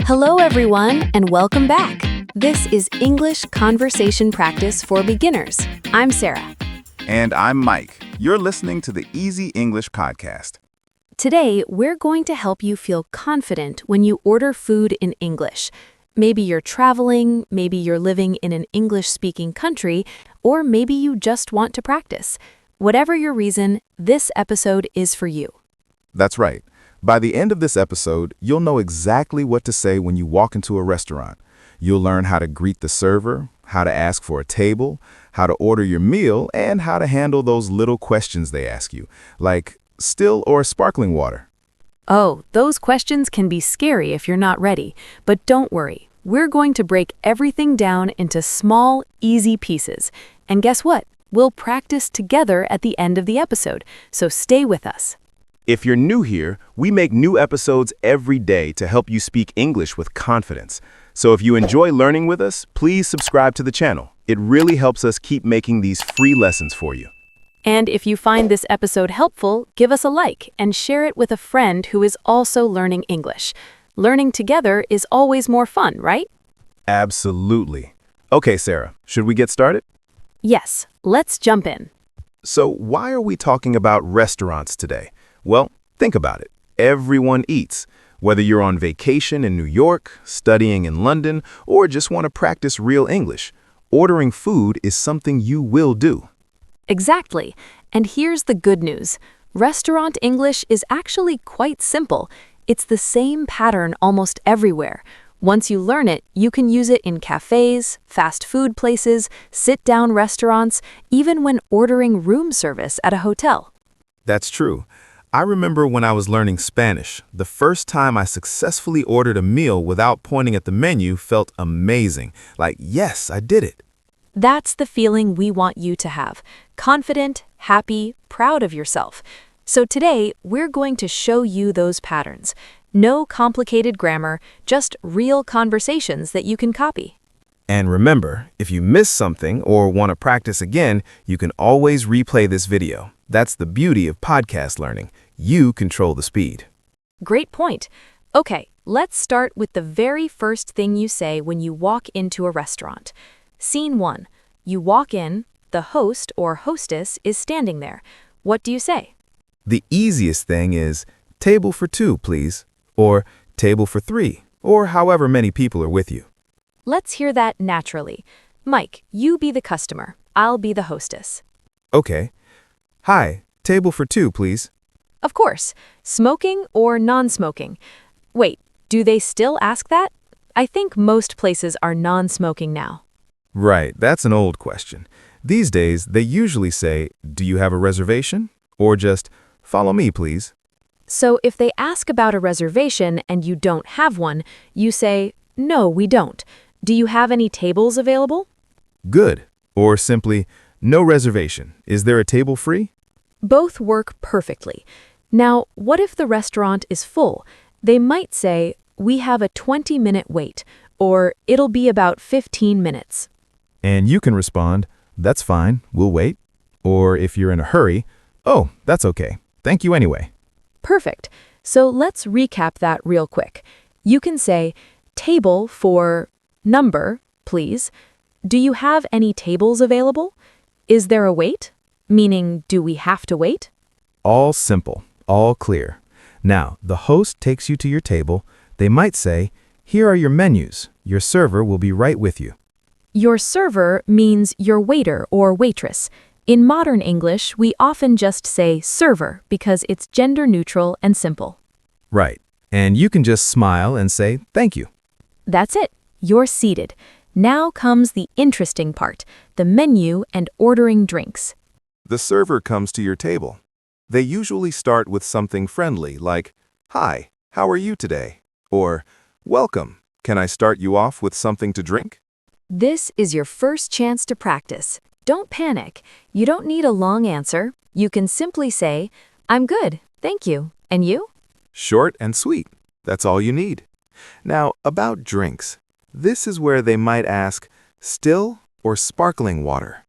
Hello, everyone, and welcome back. This is English Conversation Practice for Beginners. I'm Sarah. And I'm Mike. You're listening to the Easy English Podcast. Today, we're going to help you feel confident when you order food in English. Maybe you're traveling, maybe you're living in an English-speaking country, or maybe you just want to practice. Whatever your reason, this episode is for you. That's right. By the end of this episode, you'll know exactly what to say when you walk into a restaurant. You'll learn how to greet the server, how to ask for a table, how to order your meal, and how to handle those little questions they ask you, like still or sparkling water. Oh, those questions can be scary if you're not ready, but don't worry. We're going to break everything down into small, easy pieces. And guess what? We'll practice together at the end of the episode, so stay with us. If you're new here, we make new episodes every day to help you speak English with confidence. So if you enjoy learning with us, please subscribe to the channel. It really helps us keep making these free lessons for you. And if you find this episode helpful, give us a like and share it with a friend who is also learning English. Learning together is always more fun, right? Absolutely. Okay, Sarah, should we get started? Yes, let's jump in. So why are we talking about restaurants today? Well, think about it. Everyone eats. Whether you're on vacation in New York, studying in London, or just want to practice real English, ordering food is something you will do. Exactly. And here's the good news. Restaurant English is actually quite simple. It's the same pattern almost everywhere. Once you learn it, you can use it in cafes, fast food places, sit-down restaurants, even when ordering room service at a hotel. That's true. I remember when I was learning Spanish, the first time I successfully ordered a meal without pointing at the menu felt amazing. Like, yes, I did it. That's the feeling we want you to have. Confident, happy, proud of yourself. So today, we're going to show you those patterns. No complicated grammar, just real conversations that you can copy. And remember, if you miss something or want to practice again, you can always replay this video. That's the beauty of podcast learning. You control the speed. Great point. Okay, let's start with the very first thing you say when you walk into a restaurant. Scene 1. You walk in, the host or hostess is standing there. What do you say? The easiest thing is, table for 2, please, or table for 3, or however many people are with you. Let's hear that naturally. Mike, you be the customer. I'll be the hostess. Okay. Hi, table for 2, please. Of course. Smoking or non-smoking? Wait, do they still ask that? I think most places are non-smoking now. Right, that's an old question. These days, they usually say, do you have a reservation? Or just, follow me, please. So if they ask about a reservation and you don't have one, you say, no, we don't. Do you have any tables available? Good. Or simply, no reservation. Is there a table free? Both work perfectly. Now, what if the restaurant is full? They might say, we have a 20-minute wait, or it'll be about 15 minutes. And you can respond, that's fine, we'll wait. Or if you're in a hurry, oh, that's okay. Thank you anyway. Perfect. So let's recap that real quick. You can say, table for number, please. Do you have any tables available? Is there a wait? Meaning, do we have to wait? All simple, all clear. Now, the host takes you to your table. They might say, here are your menus. Your server will be right with you. Your server means your waiter or waitress. In modern English, we often just say server because it's gender neutral and simple. Right. And you can just smile and say, thank you. That's it. You're seated. Now comes the interesting part, the menu and ordering drinks. The server comes to your table. They usually start with something friendly like, hi, how are you today? Or, welcome, can I start you off with something to drink? This is your first chance to practice. Don't panic. You don't need a long answer. You can simply say, I'm good, thank you. And you? Short and sweet. That's all you need. Now, about drinks. This is where they might ask, still or sparkling water?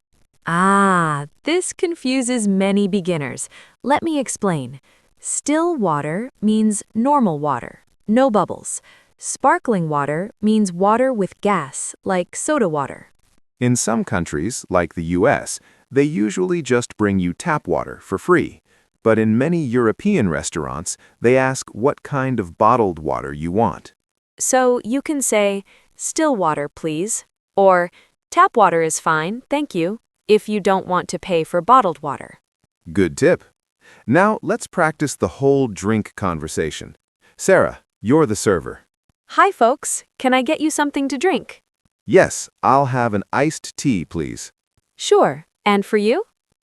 Ah, this confuses many beginners. Let me explain. Still water means normal water, no bubbles. Sparkling water means water with gas, like soda water. In some countries, like the US, they usually just bring you tap water for free. But in many European restaurants, they ask what kind of bottled water you want. So you can say, still water, please, or tap water is fine, thank you, if you don't want to pay for bottled water. Good tip. Now let's practice the whole drink conversation. Sarah, you're the server. Hi, folks. Can I get you something to drink? Yes, I'll have an iced tea, please. Sure. And for you?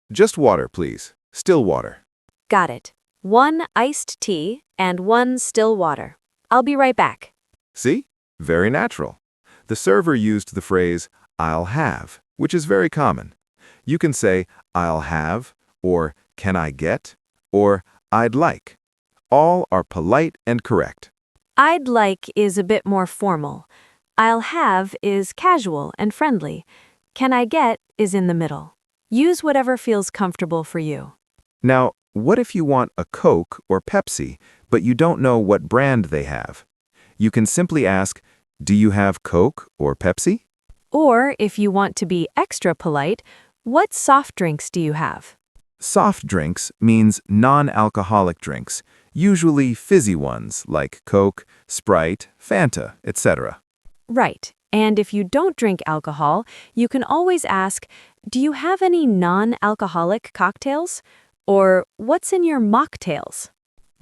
Just water, please. Still water. Got it. 1 iced tea and 1 still water. I'll be right back. See? Very natural. The server used the phrase, I'll have, which is very common. You can say, I'll have, or can I get, or I'd like. All are polite and correct. I'd like is a bit more formal. I'll have is casual and friendly. Can I get is in the middle. Use whatever feels comfortable for you. Now, what if you want a Coke or Pepsi, but you don't know what brand they have? You can simply ask, do you have Coke or Pepsi? Or if you want to be extra polite, what soft drinks do you have? Soft drinks means non-alcoholic drinks, usually fizzy ones like Coke, Sprite, Fanta, etc. Right. And if you don't drink alcohol, you can always ask, do you have any non-alcoholic cocktails? Or what's in your mocktails?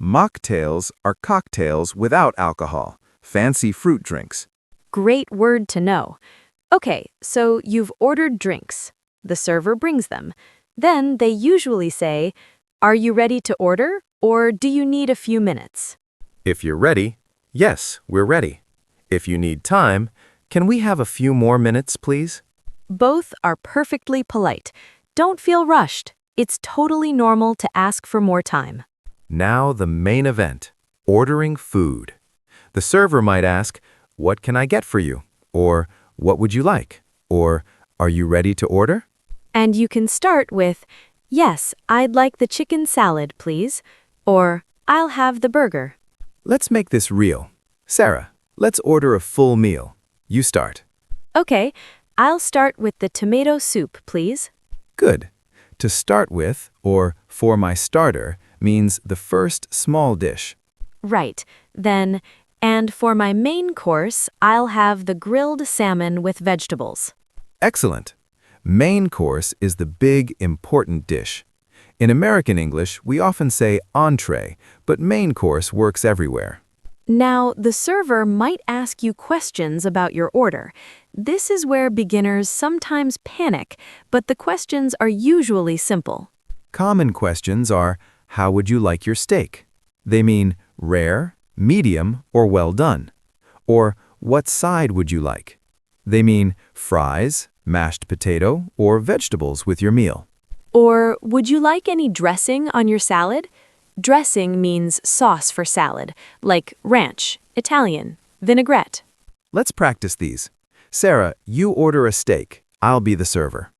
Mocktails are cocktails without alcohol, fancy fruit drinks. Great word to know. Okay, so you've ordered drinks. The server brings them. Then they usually say, are you ready to order, or do you need a few minutes? If you're ready, yes, we're ready. If you need time, can we have a few more minutes, please? Both are perfectly polite. Don't feel rushed. It's totally normal to ask for more time. Now the main event, ordering food. The server might ask, what can I get for you? Or, what would you like? Or, are you ready to order? And you can start with, yes, I'd like the chicken salad, please. Or, I'll have the burger. Let's make this real. Sarah, let's order a full meal. You start. Okay, I'll start with the tomato soup, please. Good. To start with, or for my starter, means the first small dish. Right. Then, and for my main course, I'll have the grilled salmon with vegetables. Excellent. Main course is the big, important dish. In American English, we often say entree, but main course works everywhere. Now, the server might ask you questions about your order. This is where beginners sometimes panic, but the questions are usually simple. Common questions are, how would you like your steak? They mean rare, medium, or well done. Or, what side would you like? They mean fries, mashed potato, or vegetables with your meal. Or, would you like any dressing on your salad? Dressing means sauce for salad, like ranch, Italian, vinaigrette. Let's practice these. Sarah, you order a steak. I'll be the server.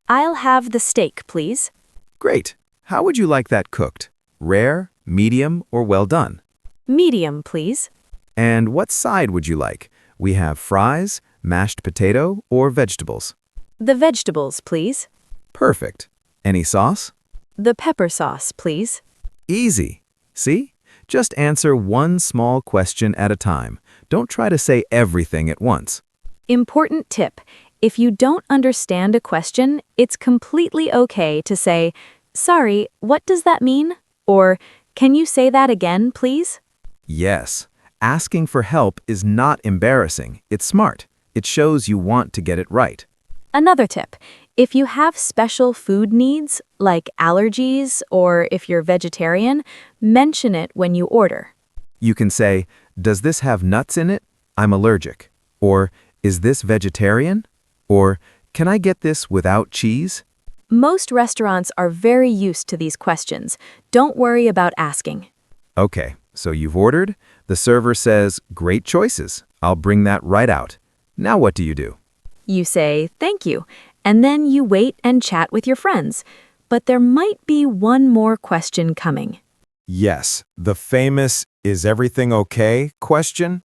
I'll have the steak, please. Great. How would you like that cooked? Rare, medium, or well done? Medium, please. And what side would you like? We have fries, mashed potato, or vegetables. The vegetables, please. Perfect. Any sauce? The pepper sauce, please. Easy. See? Just answer one small question at a time. Don't try to say everything at once. Important tip. If you don't understand a question, it's completely okay to say, sorry, what does that mean? Or, can you say that again, please? Yes. Asking for help is not embarrassing. It's smart. It shows you want to get it right. Another tip. If you have special food needs, like allergies, or if you're vegetarian, mention it when you order. You can say, does this have nuts in it? I'm allergic. Or, is this vegetarian? Or, can I get this without cheese? Most restaurants are very used to these questions. Don't worry about asking. Okay, so you've ordered. The server says, great choices. I'll bring that right out. Now what do you do? You say, thank you, and then you wait and chat with your friends. But there might be one more question coming. Yes, the famous, is everything okay question?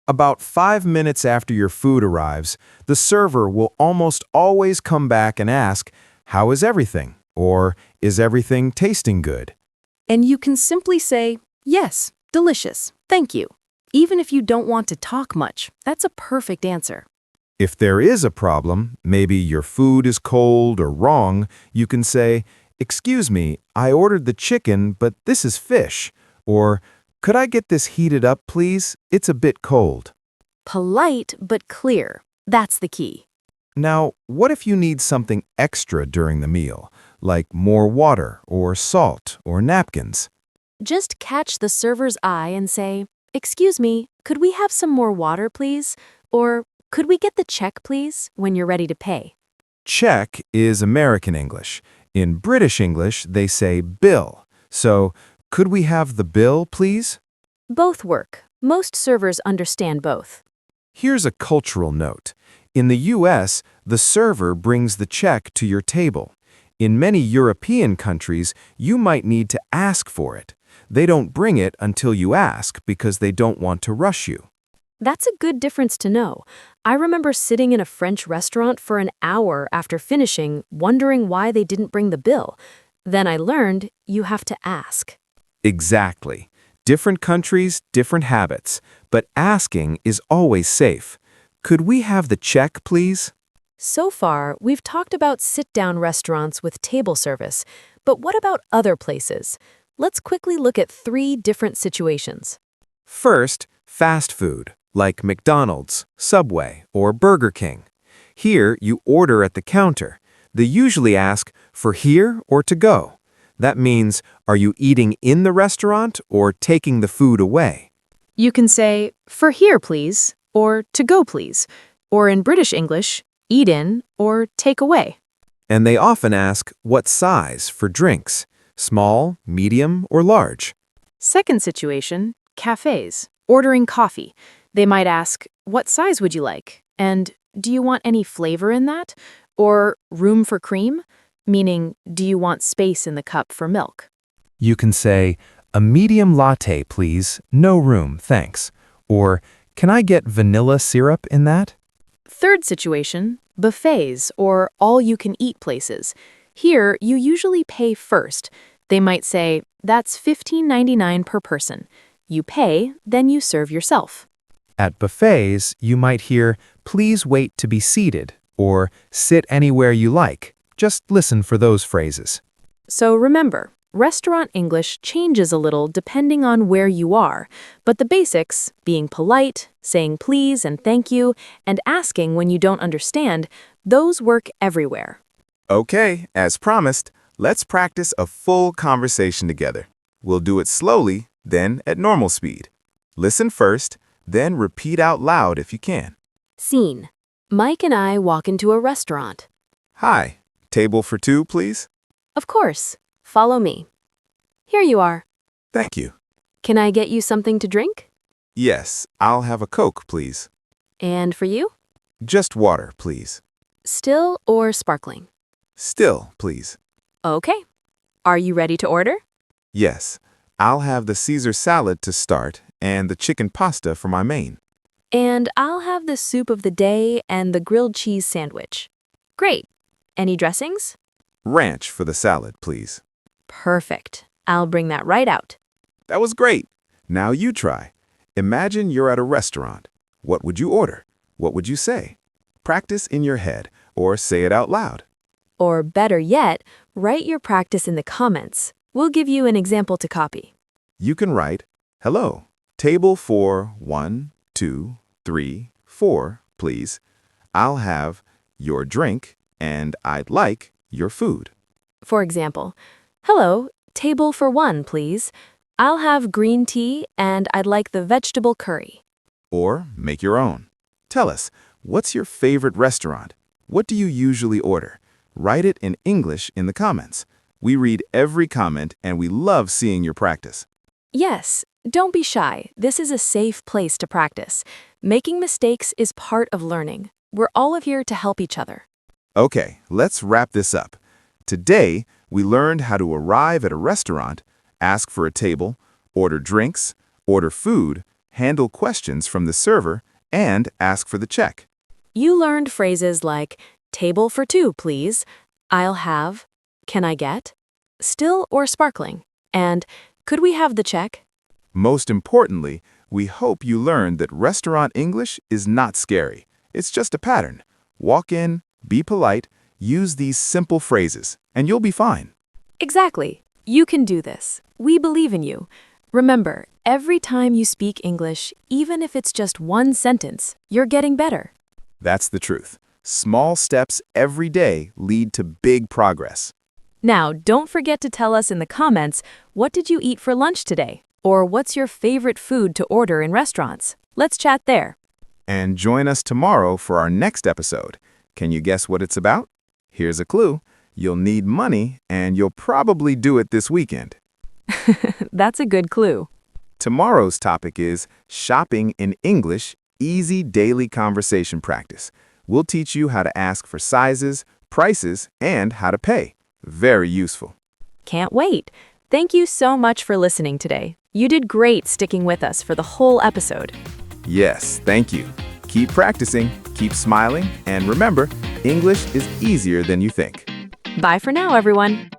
About 5 minutes after your food arrives, the server will almost always come back and ask, "How is everything?" or "Is everything tasting good?" And you can simply say, "Yes, delicious, thank you." Even if you don't want to talk much, that's a perfect answer. If there is a problem, maybe your food is cold or wrong, you can say, "Excuse me, I ordered the chicken, but this is fish." Or, "Could I get this heated up, please? It's a bit cold." Polite but clear. That's the key. Now, what if you need something extra during the meal, like more water or salt or napkins? Just catch the server's eye and say, "Excuse me, could we have some more water, please?" Or, "Could we get the check, please?" when you're ready to pay. Check is American English. In British English, they say bill. So, could we have the bill, please? Both work. Most servers understand both. Here's a cultural note. In the US, the server brings the check to your table. In many European countries, you might need to ask for it. They don't bring it until you ask because they don't want to rush you. That's a good difference to know. I remember sitting in a French restaurant for an hour after finishing, wondering why they didn't bring the bill. Then I learned you have to ask. Exactly. Different countries, different habits, but asking is always safe. Could we have the check, please? So far, we've talked about sit-down restaurants with table service, but what about other places? Let's quickly look at 3 different situations. First, fast food, like McDonald's, Subway, or Burger King. Here, you order at the counter. They usually ask for here or to go. That means, are you eating in the restaurant or taking the food away? You can say, "For here, please," or "To go, please," or in British English, "Eat in" or "Take away." And they often ask what size for drinks, small, medium, or large. Second situation, cafes, ordering coffee. They might ask, "What size would you like?" And "Do you want any flavor in that?" Or "Room for cream?" Meaning, do you want space in the cup for milk? You can say, "A medium latte, please, no room, thanks." Or, "Can I get vanilla syrup in that?" Third situation, buffets or all-you-can-eat places. Here, you usually pay first. They might say, "That's $15.99 per person." You pay, then you serve yourself. At buffets, you might hear, "Please wait to be seated," or "Sit anywhere you like." Just listen for those phrases. So remember, restaurant English changes a little depending on where you are, but the basics, being polite, saying please and thank you, and asking when you don't understand, those work everywhere. Okay, as promised, let's practice a full conversation together. We'll do it slowly, then at normal speed. Listen first, then repeat out loud if you can. Scene. Mike and I walk into a restaurant. Hi, table for 2, please. Of course. Follow me. Here you are. Thank you. Can I get you something to drink? Yes, I'll have a Coke, please. And for you? Just water, please. Still or sparkling? Still, please. Okay. Are you ready to order? Yes, I'll have the Caesar salad to start and the chicken pasta for my main. And I'll have the soup of the day and the grilled cheese sandwich. Great. Any dressings? Ranch for the salad, please. Perfect. I'll bring that right out. That was great. Now you try. Imagine you're at a restaurant. What would you order? What would you say? Practice in your head or say it out loud. Or better yet, write your practice in the comments. We'll give you an example to copy. You can write, "Hello, table for 1, 2, 3, 4, please. I'll have your drink and I'd like your food." For example, "Hello, table for 1, please. I'll have green tea and I'd like the vegetable curry." Or make your own. Tell us, what's your favorite restaurant? What do you usually order? Write it in English in the comments. We read every comment and we love seeing your practice. Yes, don't be shy. This is a safe place to practice. Making mistakes is part of learning. We're all here to help each other. Okay, let's wrap this up. Today, we learned how to arrive at a restaurant, ask for a table, order drinks, order food, handle questions from the server, and ask for the check. You learned phrases like, table for two, please, I'll have, can I get, still or sparkling, and could we have the check? Most importantly, we hope you learned that restaurant English is not scary. It's just a pattern. Walk in, be polite, use these simple phrases, and you'll be fine. Exactly. You can do this. We believe in you. Remember, every time you speak English, even if it's just one sentence, you're getting better. That's the truth. Small steps every day lead to big progress. Now, don't forget to tell us in the comments, what did you eat for lunch today? Or what's your favorite food to order in restaurants? Let's chat there. And join us tomorrow for our next episode. Can you guess what it's about? Here's a clue. You'll need money, and you'll probably do it this weekend. That's a good clue. Tomorrow's topic is Shopping in English, Easy Daily Conversation Practice. We'll teach you how to ask for sizes, prices, and how to pay. Very useful. Can't wait. Thank you so much for listening today. You did great sticking with us for the whole episode. Yes, thank you. Keep practicing, keep smiling, and remember, English is easier than you think. Bye for now, everyone.